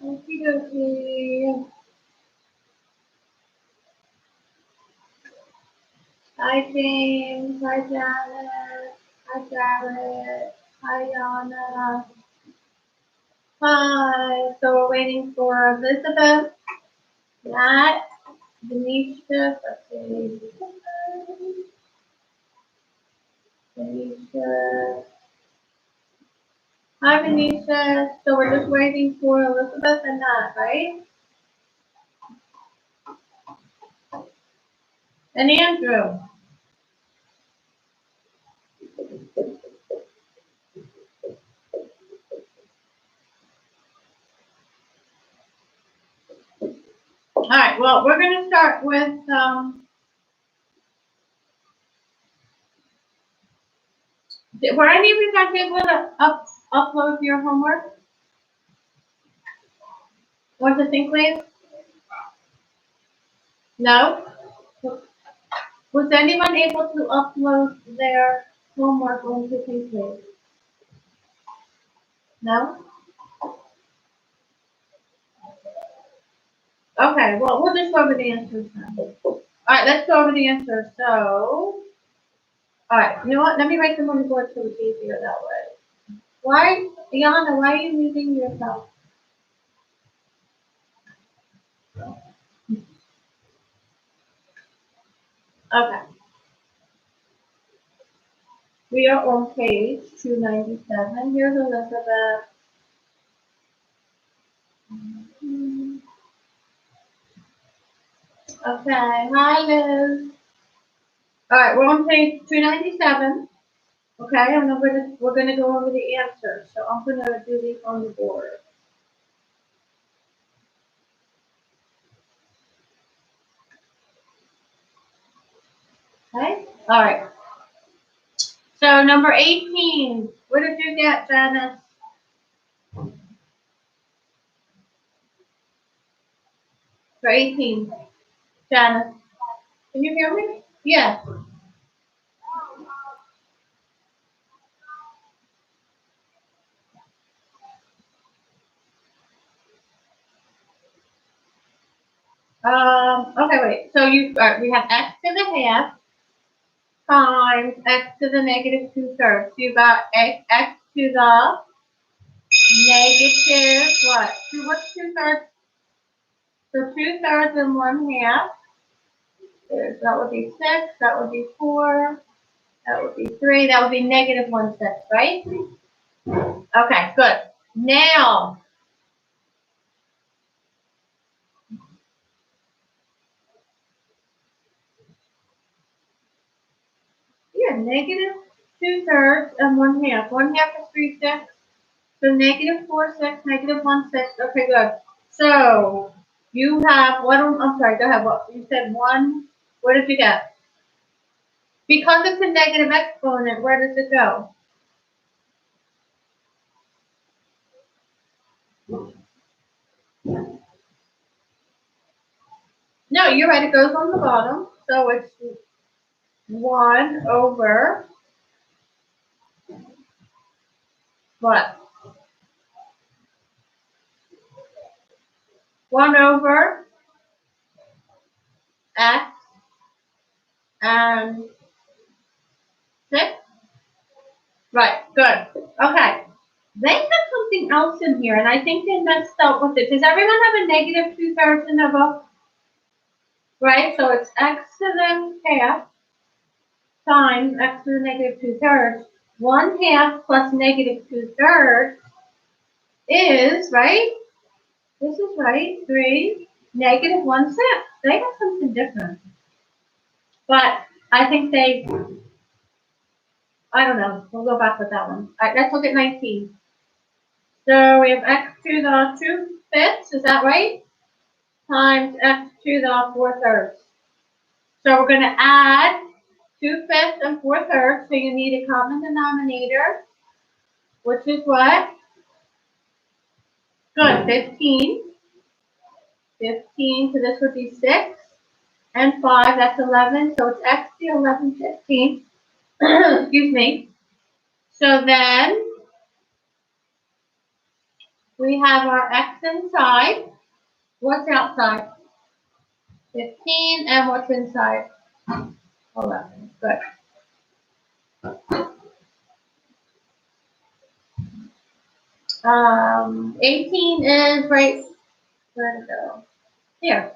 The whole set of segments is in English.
Okie dokie. Hi James, hi Janet, hi Garrett, hi Yana. Hi, so we're waiting for Elizabeth, Nat, Denisha, okay, Denisha. Hi Denisha, so we're just waiting for Elizabeth and Nat, right? And Andrew. All right, well, we're going to start with, were any of you guys able to upload your homework? Was it Thinkwave? No? Was anyone able to upload their homework onto Thinkwave? No? Okay, well, we'll just go over the answers then. All right, let's go over the answers. So, all right, you know what? Let me write them on the board so it's easier that way. Why, Yana, why are you muting yourself? Okay. We are on page 297. Here's Elizabeth. Okay, hi Liz. All right, we're on page 297. Okay, and we're gonna go over the answers. So I'm gonna do these on the board. Okay, all right. So number 18, what did you get, Janice? For 18, Janice. Can you hear me? Yes. Okay, wait. So we have x to the half times x to the negative 2/3. So you got x to the negative what? What's 2/3? So 2/3 and 1/2. That would be 6, that would be 4, that would be 3, that would be -1/6, right? Okay, good. Now, yeah, -2/3 and 1/2. 1/2 is 3/6. So -4/6, -1/6. Okay, good. So you have what? I'm sorry. Go ahead. What you said? 1. What did you get? Because it's a negative exponent, where does it go? No, you're right. It goes on the bottom. So it's 1 over what? 1 over x and 6. Right. Good. Okay. They have something else in here, and I think they messed up with it. Does everyone have a -2/3 in their book? Right. So it's x to the half times x to the -2/3. 1/2 plus -2/3 is, right? This is right, 3, -1/6. They have something different. But I think I don't know. We'll go back with that one. All right, let's look at 19. So we have x to the 2/5, is that right? Times x to the 4/3. So we're going to add 2/5 and 4/3. So you need a common denominator, which is what? Good, 15. 15, so this would be 6. And 5, that's 11. So it's x to 11/15. Excuse me. So then we have our x inside. What's outside? 15. And what's inside? 11. Good. Um, 18 is right. Where to go? Here.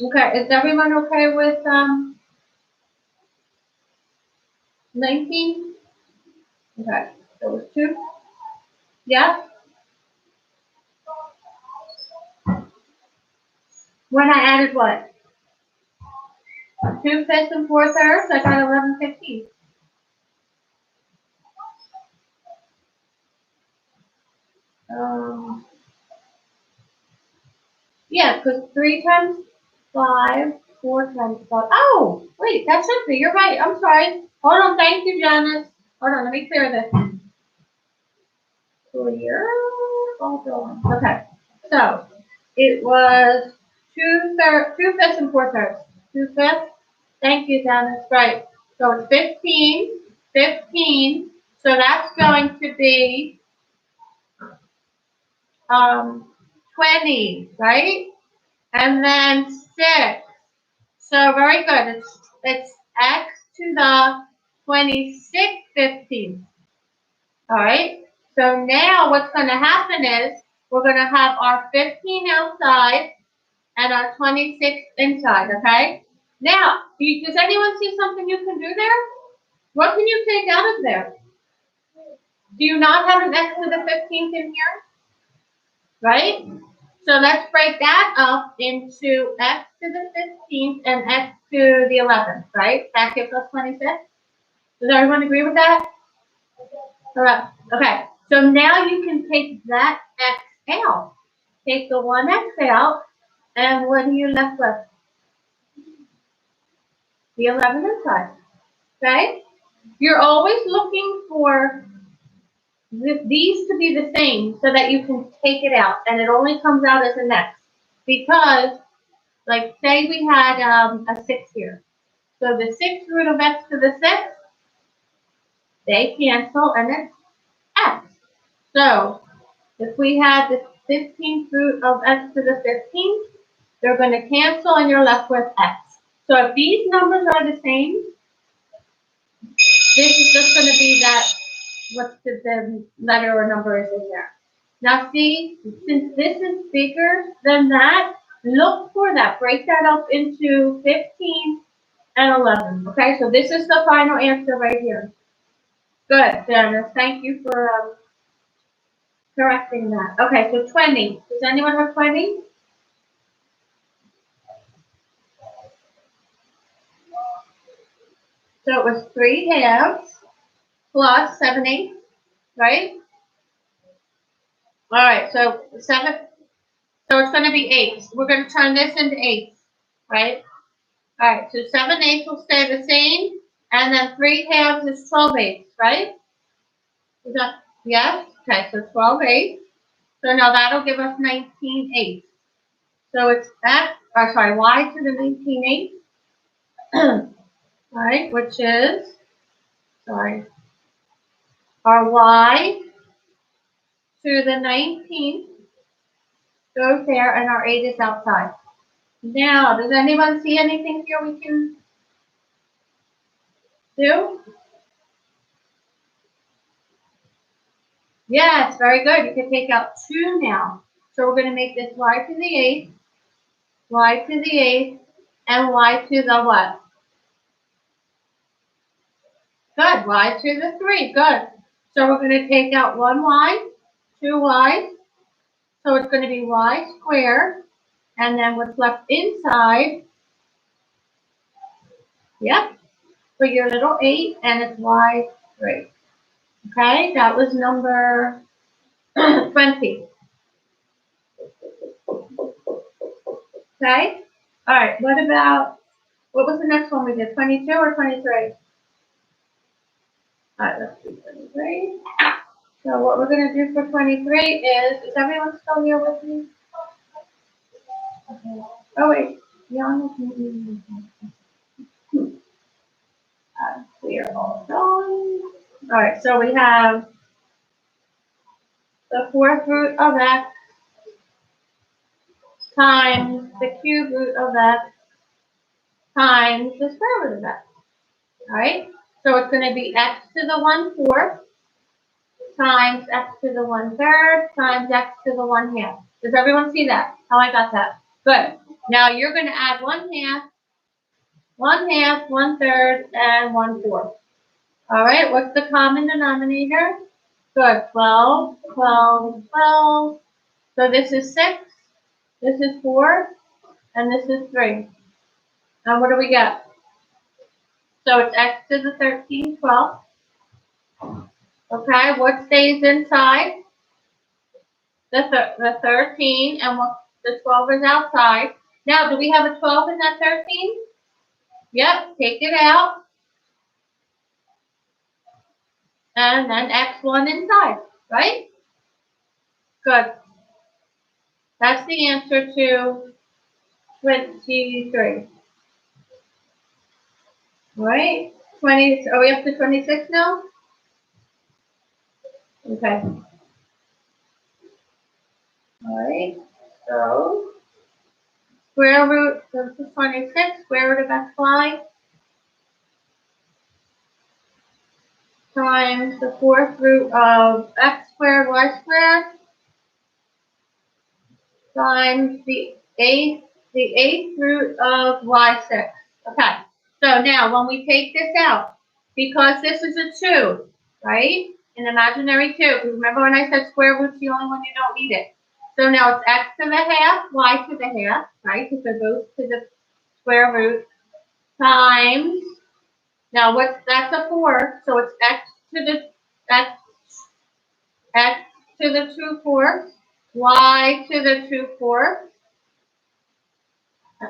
Okay. Is everyone okay with 19? Okay. So it's 2. Yeah. When I added what? 2/5 and 4/3. I got 11/15. Yeah, because 3 times 5, 4 times 5. Oh, wait, that should be. You're right. I'm sorry. Hold on. Thank you, Janice. Hold on. Let me clear this. Clear. All going. Okay. So it was 2/5 and 4/3. 2/5. Thank you, Janice. Right. So it's 15. 15. So that's going to be 20, right? And then 6. So very good. It's x to the 26/15. All right. So now what's going to happen is we're going to have our 15 outside and our 26 inside. Okay. Now, does anyone see something you can do there? What can you take out of there? Do you not have an x to the 15th in here? Right? So let's break that up into x to the 15th and x to the 11th, right? That gives us 26. Does everyone agree with that? Correct. Okay. So now you can take that x out. Take the 1x out, and what are you left with? The 11 inside. Okay? You're always looking for these to be the same so that you can take it out, and it only comes out as an x. Because, like, say we had a 6 here. So the 6th root of x to the 6th, they cancel, and it's x. So if we had the 15th root of x to the 15th, they're going to cancel, and you're left with x. So if these numbers are the same, this is just going to be that, what the letter or number is in there. Now see, since this is bigger than that, look for that. Break that up into 15 and 11. Okay, so this is the final answer right here. Good, Janice. Thank you for correcting that. Okay, so 20. Does anyone have 20? So it was 3/2 plus 7/8, right? All right, so 7. So it's going to be 8. We're going to turn this into 8, right? All right, so 7/8 will stay the same, and then 3/2 is 12/8, right? Is that, yes? Okay, so 12/8. So now that'll give us 19/8. So it's x, or sorry, y to the 19/8, right? Which is, sorry, our y to the 19 goes there, and our 8 is outside. Now, does anyone see anything here we can do? Yes, very good. You can take out 2 now. So we're going to make this y to the 8, y to the 8, and y to the what? Good, y to the 3, good. So we're going to take out 1y, 2y, so it's going to be y squared, and then what's left inside, yep, for your little 8, and it's y3. Okay, that was number 20. Okay, all right, what was the next one we did, 22 or 23? All right, let's do 23. So what we're going to do for 23 is everyone still here with me? Okay. Oh wait, clear all done. All right, so we have the 4th root of x times the cube root of x times the square root of x. All right, so it's going to be x to the 1/4 times x to the 1/3 times x to the 1/2. Does everyone see that? How I got that? Good. Now you're going to add 1/2, 1/2, 1/3, and 1/4. All right, what's the common denominator? Good, 12, 12, 12. So this is 6, this is 4, and this is 3. Now what do we get? So it's x to the 13, 12. Okay, what stays inside? The 13, and what the 12 is outside. Now, do we have a 12 in that 13? Yep, take it out. And then x1 inside, right? Good. That's the answer to 23. Right? 20, are we up to 26 now? Okay. Alright, so square root of 26, square root of xy times the 4th root of x squared y squared times the 8th root of y6. Okay, so now when we take this out, because this is a 2, right? An imaginary 2. Remember when I said square root's the only one you don't need it. So now it's x to the half, y to the half, right? Because they're both to the square root times. Now that's a 4, so it's x to the x to the 2/4, y to the 2/4,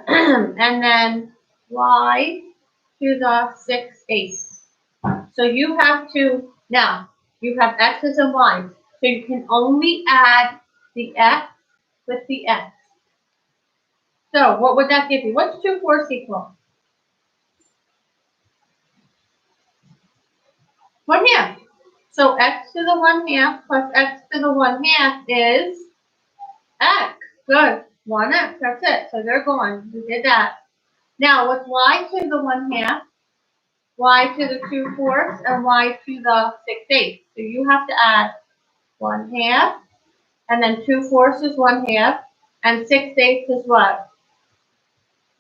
and then y to the 6/8. So you have to, now, you have x's and y's. So you can only add the x with the x. So what would that give you? What's 2/4 equal? 1/2. So x to the 1/2 plus x to the 1/2 is x. Good. 1x. That's it. So they're gone. We did that. Now, what's y to the 1/2? y to the 2/4 and y to the 6/8. So you have to add 1/2, and then 2/4 is 1/2, and 6/8 is what?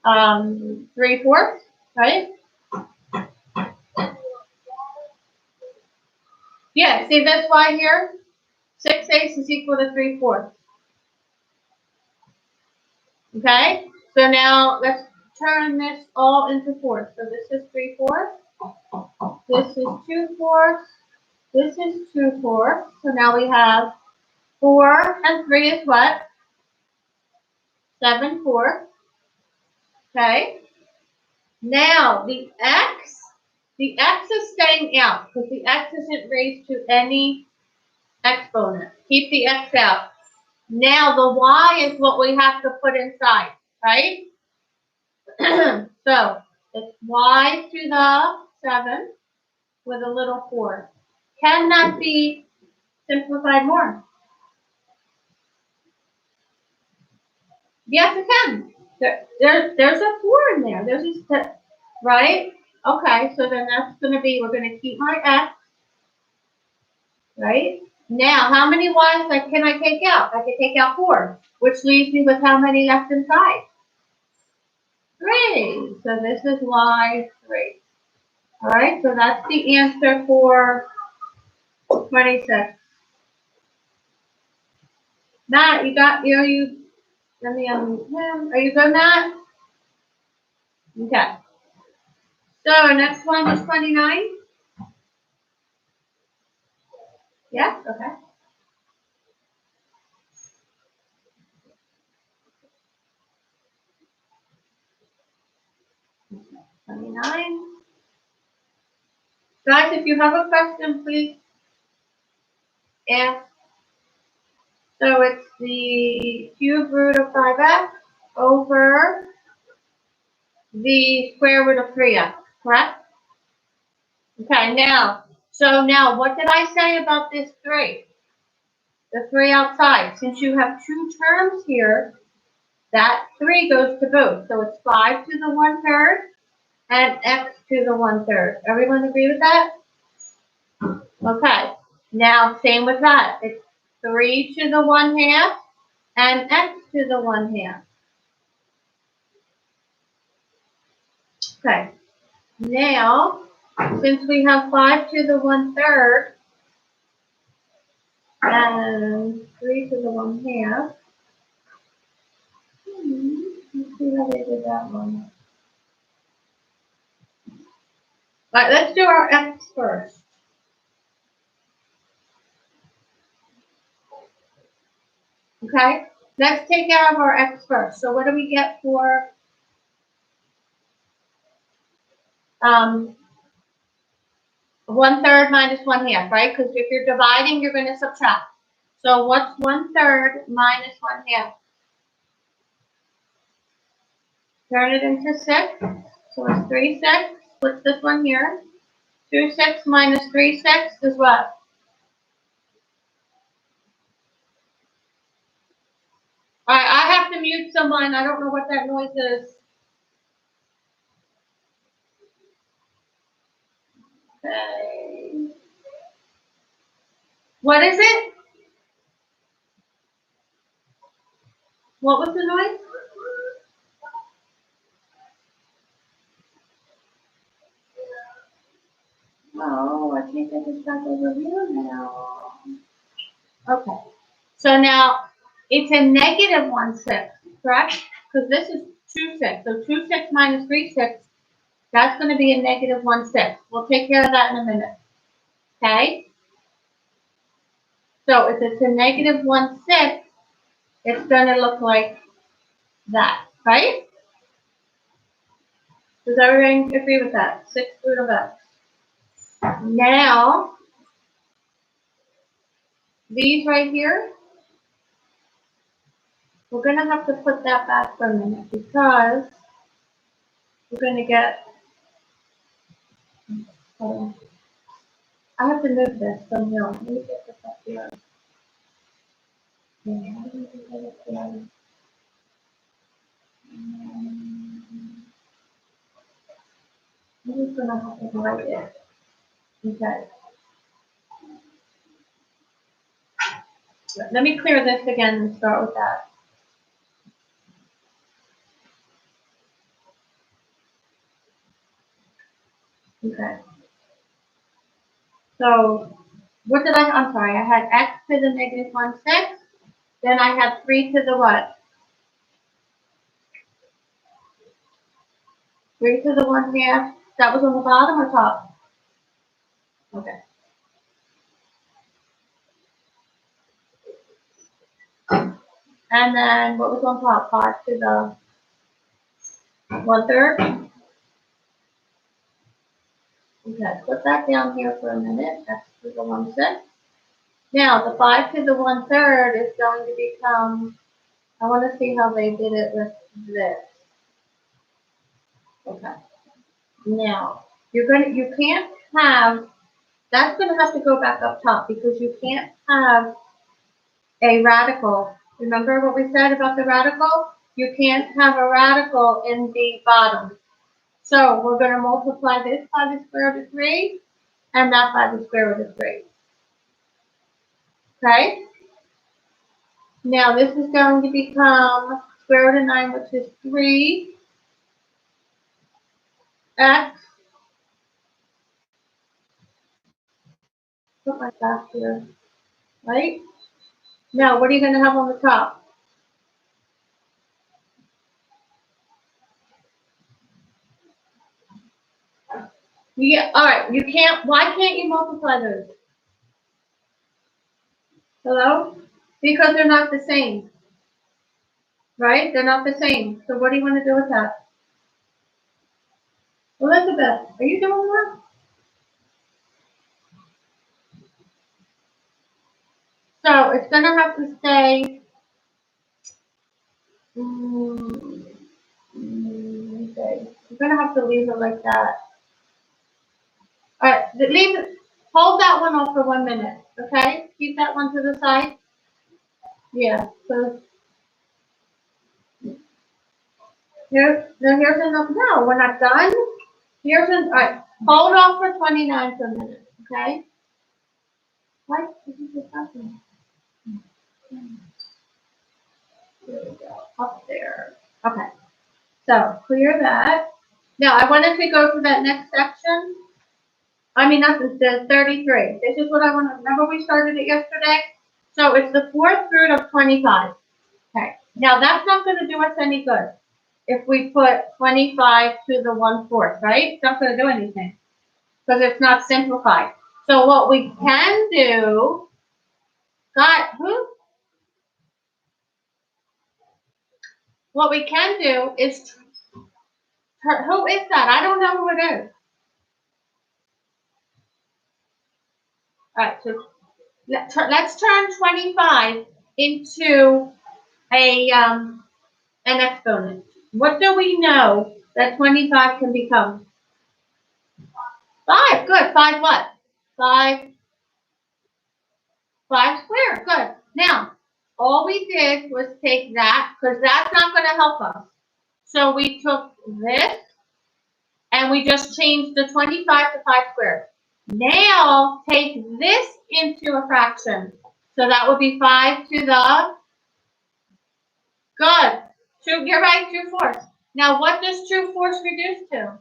3/4, right? Yeah, see this y here? 6/8 is equal to 3/4. Okay? So now let's turn this all into fourths. So this is 3/4. This is 2/4. This is 2/4. So now we have 4 and 3 is what? 7/4. Okay? Now the x is staying out because the x isn't raised to any exponent. Keep the x out. Now the y is what we have to put inside, right? So it's y to the 7 with a little 4. Can that be simplified more? Yes, it can. There's a 4 in there. There's a, right? Okay, so then that's going to be, we're going to keep my x, right? Now, how many y's can I take out? I can take out 4, which leaves me with how many left inside? 3. So this is y3. All right, so that's the answer for 26. Matt, let me unmute him. Are you good, Matt? Okay. So next one is 29. Yes, okay. 29. Guys, if you have a question, please ask. So it's the cube root of 5x over the square root of 3x, correct? Okay, so now what did I say about this 3? The 3 outside. Since you have two terms here, that 3 goes to both. So it's 5 to the 1/3 and x to the 1/3. Everyone agree with that? Okay. Now, same with that. It's 3 to the 1/2 and x to the 1/2. Okay. Now, since we have 5 to the 1/3 and 3 to the 1/2, let's see how they did that one. All right, let's do our x first. Okay, let's take care of our x first. So what do we get for 1/3 minus 1/2, right? Because if you're dividing, you're going to subtract. So what's 1/3 minus 1/2? Turn it into 6. So it's 3/6. What's this one here? 2/6 minus 3/6 is what? All right, I have to mute someone. I don't know what that noise is. Okay. What is it? What was the noise? Oh, I think I just got the review now. Okay. So now it's a negative 1/6, correct? Because this is 2/6. So 2/6 minus 3/6, that's going to be a negative 1/6. We'll take care of that in a minute. Okay? So if it's a negative 1/6, it's going to look like that, right? Does everyone agree with that? 6 root of x. Now, these right here, we're going to have to put that back for a minute because we're going to get, I have to move this from here. Let me get this up here. I'm just gonna have to write it. Okay. Let me clear this again and start with that. Okay. So, what did I'm sorry, I had x to the negative 1/6. Then I had 3 to the what? 3 to the 1/2. That was on the bottom or top? Okay. And then what was on top? 5 to the 1/3. Okay, put that down here for a minute. X to the 1/6. Now the 5 to the 1/3 is going to become, I want to see how they did it with this. Okay. Now, you can't have, that's going to have to go back up top because you can't have a radical. Remember what we said about the radical? You can't have a radical in the bottom. So we're going to multiply this by the square root of 3 and that by the square root of 3. Okay? Now this is going to become square root of 9, which is 3x. Put my graph here, right? Now what are you going to have on the top? Yeah, all right, you can't, why can't you multiply those? Hello? Because they're not the same, right? They're not the same. So what do you want to do with that? Elizabeth, are you doing that? So it's going to have to stay, okay, you're going to have to leave it like that. All right, leave it, hold that one off for 1 minute, okay? Keep that one to the side. Yeah, so here's another, no, we're not done. All right, hold off for 29 for a minute, okay? What? This is just happening. There we go, up there. Okay, so clear that. Now I wanted to go to that next section. I mean, that's the 33. This is what I want to, remember we started it yesterday? So it's the 4th root of 25. Okay, now that's not going to do us any good if we put 25 to the 1/4, right? It's not going to do anything because it's not simplified. So what we can do, what we can do is, who is that? I don't know who it is. All right, so let's turn 25 into an exponent. What do we know that 25 can become? 5, good. 5 what? 5 squared, good. Now, all we did was take that, because that's not going to help us. So we took this, and we just changed the 25 to 5 squared. Now, take this into a fraction. So that would be 5 to the, good. You're right, 2/4. Now, what does 2/4 reduce to?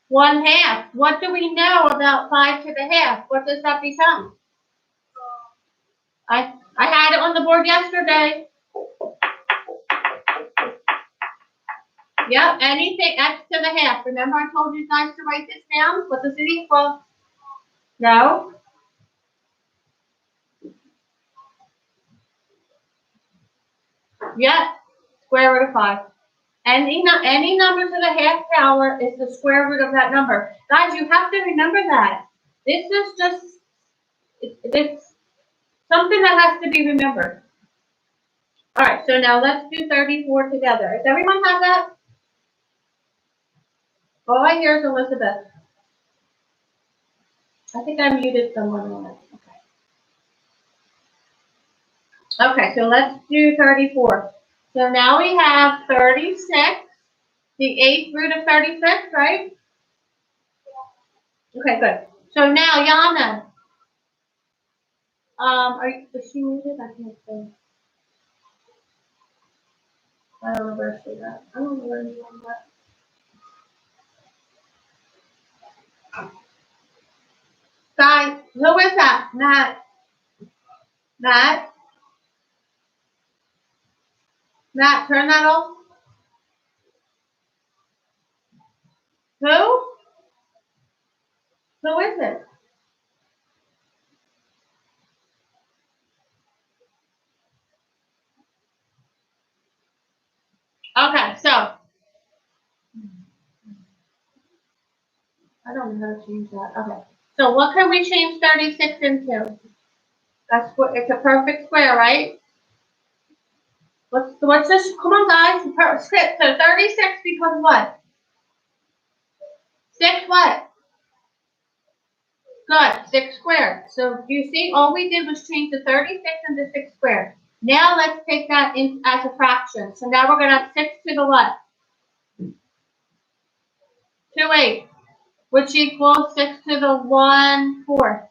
1/2. What do we know about 5 to the half? What does that become? I had it on the board yesterday. Yep, anything x to the half. Remember I told you guys to write this down? What does it equal? No? Yep, square root of 5. Any number to the half power is the square root of that number. Guys, you have to remember that. This is just, it's something that has to be remembered. All right, so now let's do 34 together. Does everyone have that? All I hear is Elizabeth. I think I muted someone on it. Okay, so let's do 34. So now we have 36 The 8th root of 36, right? Okay, good. So now, Yana, is she muted? I can't see. I don't know where she's at. I don't know where anyone went. Guys, who is that? Matt. Matt? Matt, turn that off. Who? Who is it? Okay, so. I don't know how to change that. Okay. So what can we change 36 into? It's a perfect square, right? What's this? Come on, guys. So 36 becomes what? 6 what? Good. 6 squared. So you see, all we did was change the 36 into 6 squared. Now let's take that in as a fraction. So now we're going to have 6 to the what? 2/8, which equals 6 to the 1/4.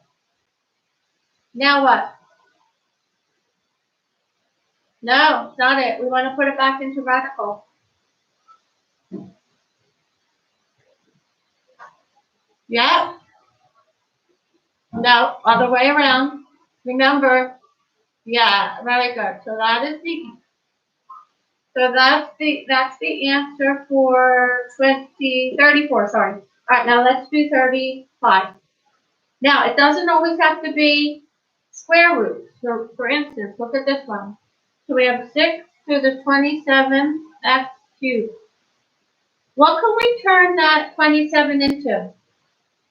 Now what? No, it's not it. We want to put it back into radical. Yeah. No, other way around. Remember, yeah, very good. So that's the answer for 34, sorry. All right, now let's do 35. Now, it doesn't always have to be square roots. So, for instance, look at this one. So we have 6 to the 27x cubed. What can we turn that 27 into?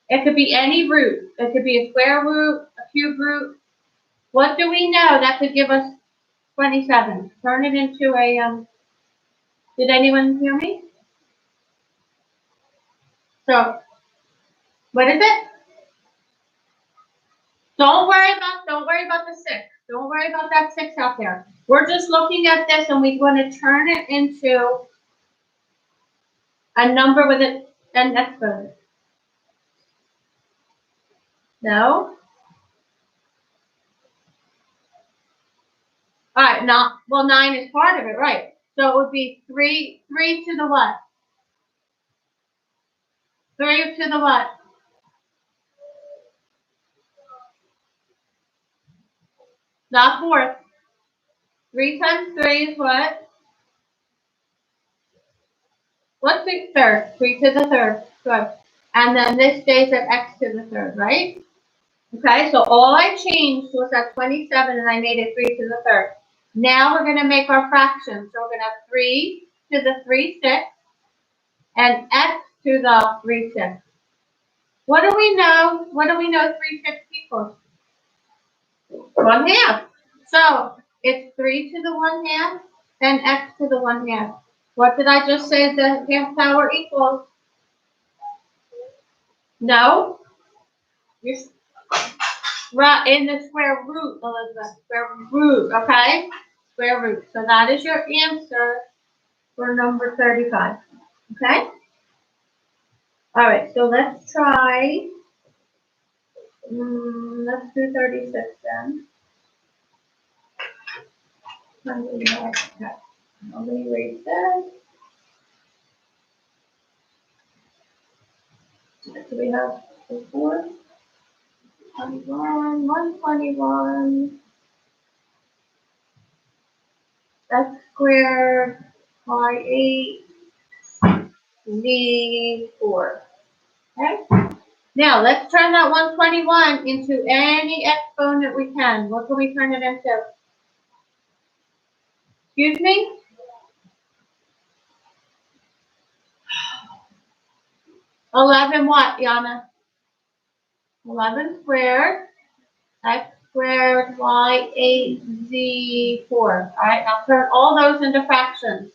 It could be any root. It could be a square root, a cube root. What do we know that could give us 27? Turn it into a, did anyone hear me? So, what is it? Don't worry about the 6. Don't worry about that 6 out there. We're just looking at this and we want to turn it into a number with an exponent. No? All right, well, 9 is part of it, right? So it would be 3 to the what? 3 to the what? Not 4. 3 times 3 is what? What's the third? 3 to the third. Good. And then this stays at x to the third, right? Okay, so all I changed was that 27 and I made it 3 to the third. Now we're going to make our fractions. So we're going to have 3 to the 3/6 and x to the 3/6. What do we know? What do we know 3/6 equals? 1/2. So it's 3 to the 1/2 and x to the 1/2. What did I just say the half power equals? No? You're right in the square root, Elizabeth. Square root, okay? Square root. So that is your answer for number 35. Okay? All right, so let's try. Let's do 36 then. Let me erase this. So we have 4, 21, 121, x squared, y8, z4. Okay? Now, let's turn that 121 into any exponent we can. What can we turn it into? Excuse me? 11 what, Yana? 11 squared, x squared, y8, z4. All right, now turn all those into fractions.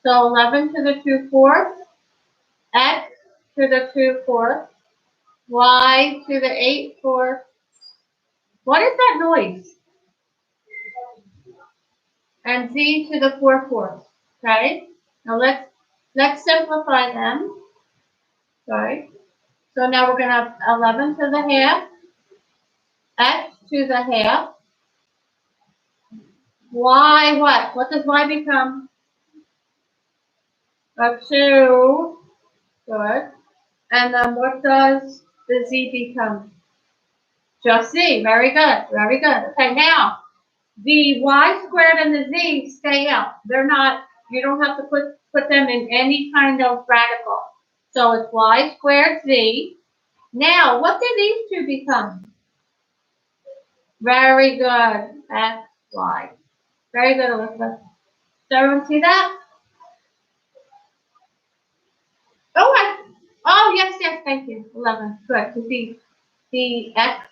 So 11 to the 2/4, x to the 2/4, y to the 8/4. What is that noise? And z to the 4/4. Okay? Now let's Let's simplify them. Sorry. So now we're going to have 11 to the half, x to the half, y what? What does y become? A 2. Good. And then what does the z become? Just z. Very good. Very good. Okay, now the y squared and the z stay out. They're not, you don't have to put them in any kind of radical. So it's y squared z. Now, what do these two become? Very good. X, y. Very good, Elizabeth. Does everyone see that? Oh, yes, thank you. 11. Good. To see the x,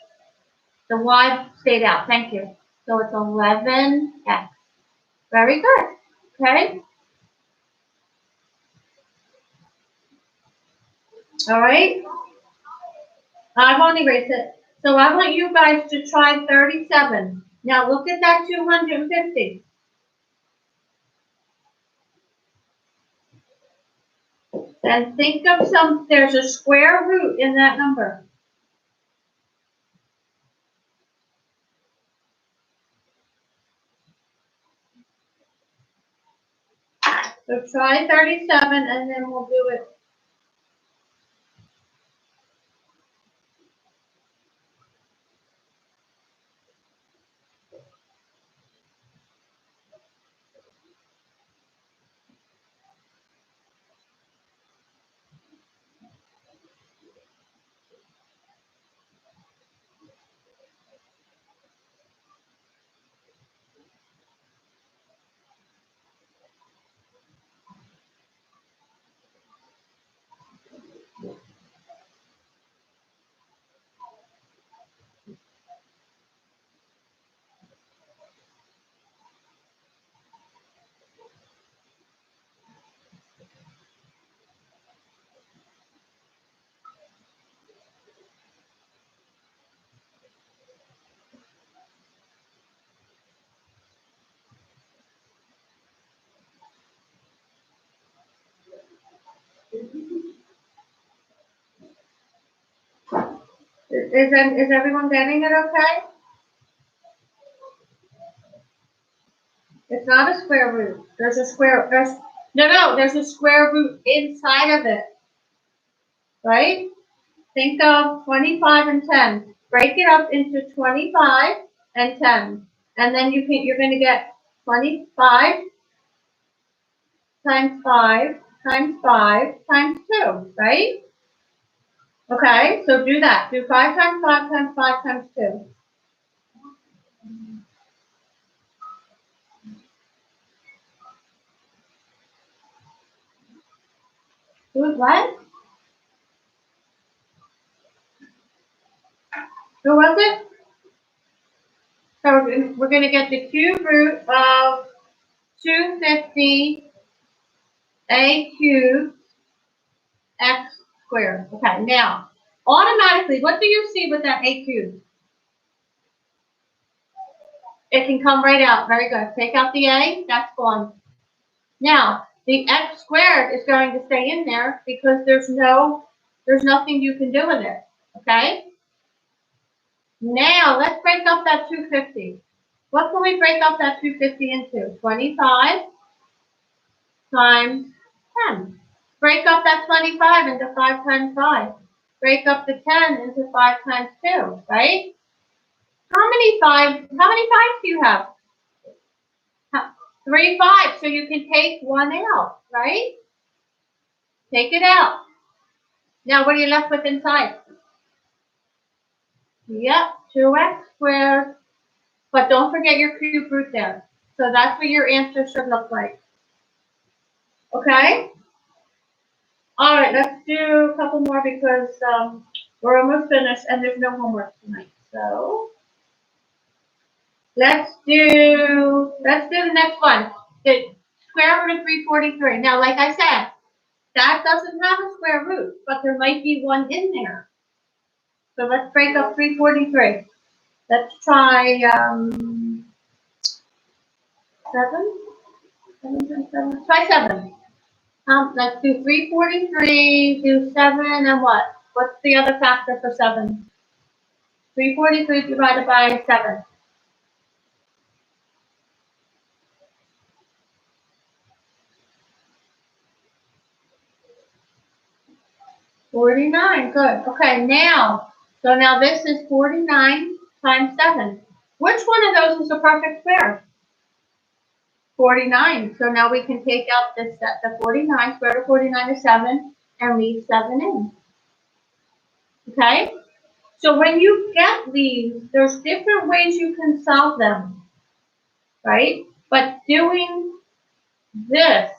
the y stayed out. Thank you. So it's 11x. Very good. Okay. All right. I've only erased it. So I want you guys to try 37. Now look at that 250. And think of there's a square root in that number. So try 37 and then we'll do it. Is everyone getting it okay? It's not a square root. There's a square root inside of it, right? Think of 25 and 10. Break it up into 25 and 10. And then you're going to get 25 times 5 times 5 times 2, right? Okay, so do that. Do 5 times 5 times 5 times 2. Do what? Who was it? So we're going to get the cube root of 250 a cubed x squared. Okay, now, automatically, what do you see with that a cubed? It can come right out. Very good. Take out the a, that's gone. Now, the x squared is going to stay in there because there's nothing you can do with it. Okay? Now, let's break up that 250. What can we break up that 250 into? 25 times 10. Break up that 25 into 5 times 5. Break up the 10 into 5 times 2, right? How many fives do you have? 3 5, so you can take one out, right? Take it out. Now, what are you left with inside? Yep, 2x squared. But don't forget your cube root there. So that's what your answer should look like. Okay? All right, let's do a couple more because we're almost finished and there's no homework tonight. So let's do the next one. The square root of 343. Now, like I said, that doesn't have a square root, but there might be one in there. So let's break up 343. Let's try 7. Try 7. Let's do 343, do 7, and what? What's the other factor for 7? 343 divided by 7. 49, good. Okay, now, so now this is 49 times 7. Which one of those is a perfect square? 49. So now we can take out this set, the 49, square root of 49 is 7, and leave 7 in. Okay? So when you get these, there's different ways you can solve them, right? But doing this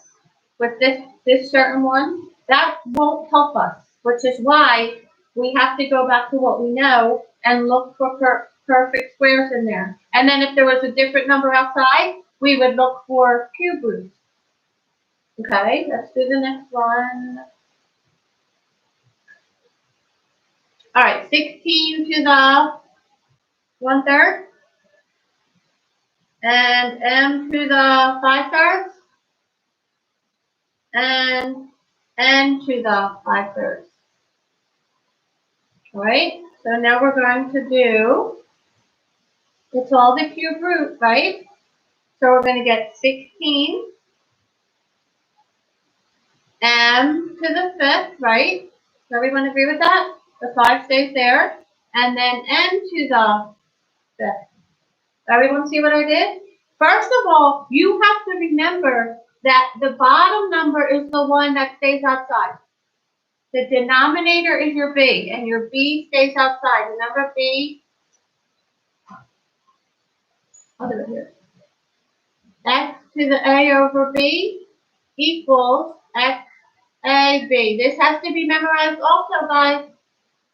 with this certain one, that won't help us, which is why we have to go back to what we know and look for perfect squares in there. And then if there was a different number outside, we would look for cube roots. Okay, let's do the next one. All right, 16 to the 1/3 and m to the 5/3 and n to the 5/3. All right, so now we're going to do, it's all the cube root, right? So we're going to get 16 m to the 5th, right? Does everyone agree with that? The 5 stays there. And then n to the 5th. Everyone see what I did? First of all, you have to remember that the bottom number is the one that stays outside. The denominator is your b, and your b stays outside. Remember b? I'll do it here. X to the a over b equals x a b. This has to be memorized also, guys,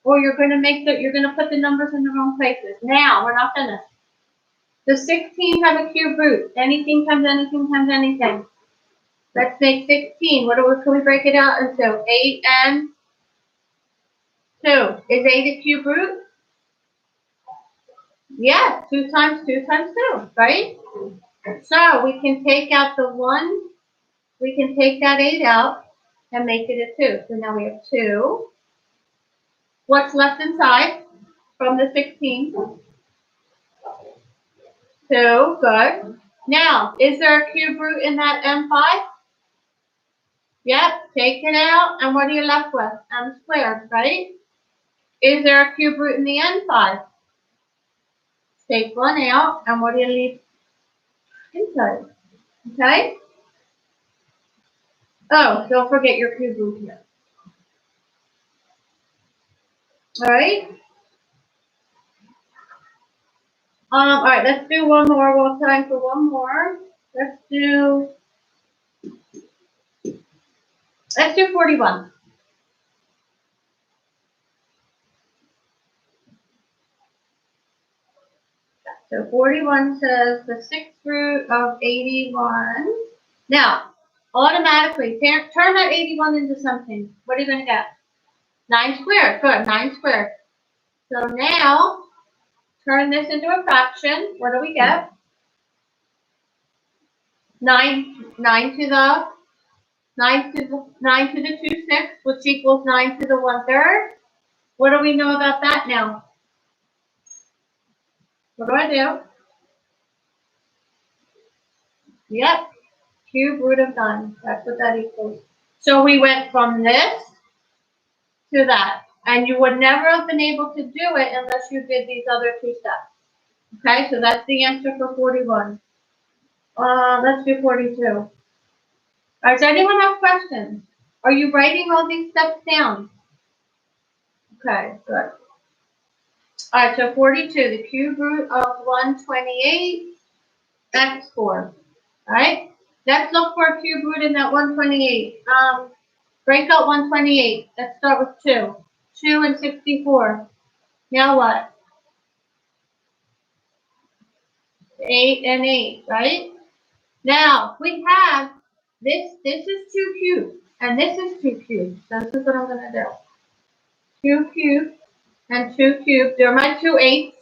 or you're going to put the numbers in the wrong places. Now, we're not finished. The 16 have a cube root. Anything times anything times anything. Let's make 16. Can we break it out into? 8 and 2. Is 8 a cube root? Yes, 2 times 2 times 2, right? So we can take out the 1. We can take that 8 out and make it a 2. So now we have 2. What's left inside from the 16? 2, good. Now, is there a cube root in that m5? Yep, take it out, and what are you left with? M squared, right? Is there a cube root in the n5? Take 1 out, and what do you leave inside? Okay? Oh, don't forget your cube root here. Alright? Alright, let's do one more. We'll have time for one more. Let's do 41. So 41 says the 6th root of 81. Now, automatically, turn that 81 into something. What are you going to get? 9 squared. Good, 9 squared. So now, turn this into a fraction. What do we get? 9 to the 2/6, which equals 9 to the 1/3. What do we know about that now? What do I do? Yep, cube root of 9. That's what that equals. So we went from this to that. And you would never have been able to do it unless you did these other 2 steps. Okay, so that's the answer for 41. Let's do 42. All right, does anyone have questions? Are you writing all these steps down? Okay, good. All right, so 42, the cube root of 128, x4. All right, let's look for a cube root in that 128. Break out 128. Let's start with 2. 2 and 64. Now what? 8 and 8, right? Now, we have this is 2 cubes, and this is 2 cubes. So this is what I'm going to do. 2 cubes and 2 cubes. They're my 2 eighths,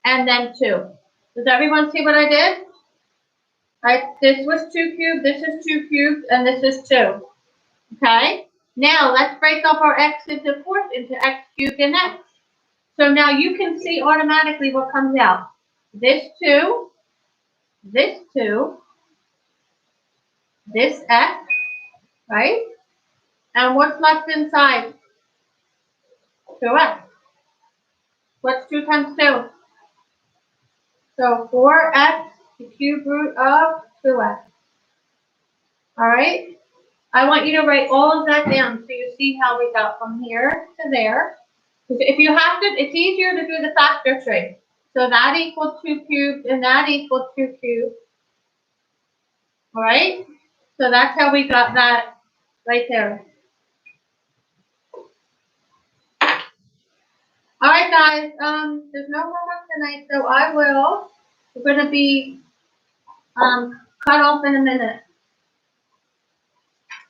and then 2. Does everyone see what I did? Right, this was 2 cubes, this is 2 cubes, and this is 2. Okay? Now let's break up our x into fourth into x cubed and x. So now you can see automatically what comes out. This 2, this 2, this x, right? And what's left inside? 2x. What's 2 times 2? So 4x, the cube root of 2x. All right? I want you to write all of that down so you see how we got from here to there. If you have to, it's easier to do the factor tree. So that equals 2 cubed and that equals 2 cubed. All right? So that's how we got that right there. All right, guys. There's no homework tonight, so we're going to be cut off in a minute.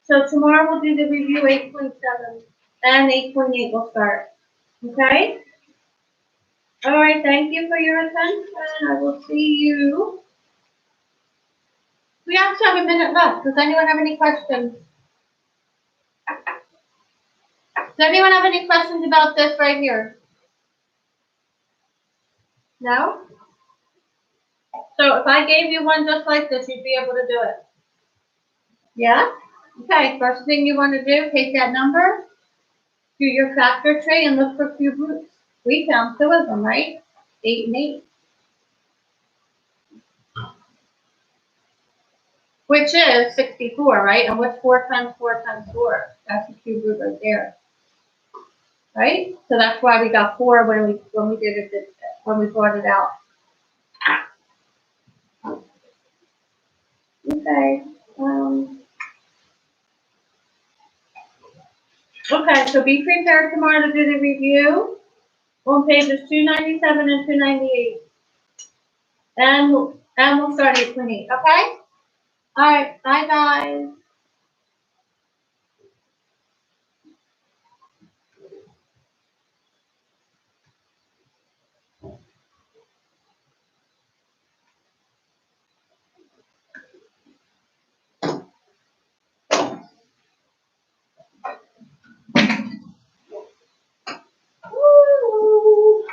So tomorrow we'll do the review 8.7 and 8.8 will start. Okay? All right, thank you for your attention. I will see you. We actually have a minute left. Does anyone have any questions? Does anyone have any questions about this right here? No? So if I gave you one just like this, you'd be able to do it. Yeah? Okay, first thing you want to do, take that number, do your factor tree, and look for cube roots. We found 2 of them, right? 8 and 8. Which is 64, right? And what's 4 times 4 times 4? That's a cube root right there. Right? So that's why we got 4 when we did it, when we brought it out. Okay. Okay, so be prepared tomorrow to do the review on pages 297 and 298. And we'll start 8.8, okay? All right, bye guys. Woo.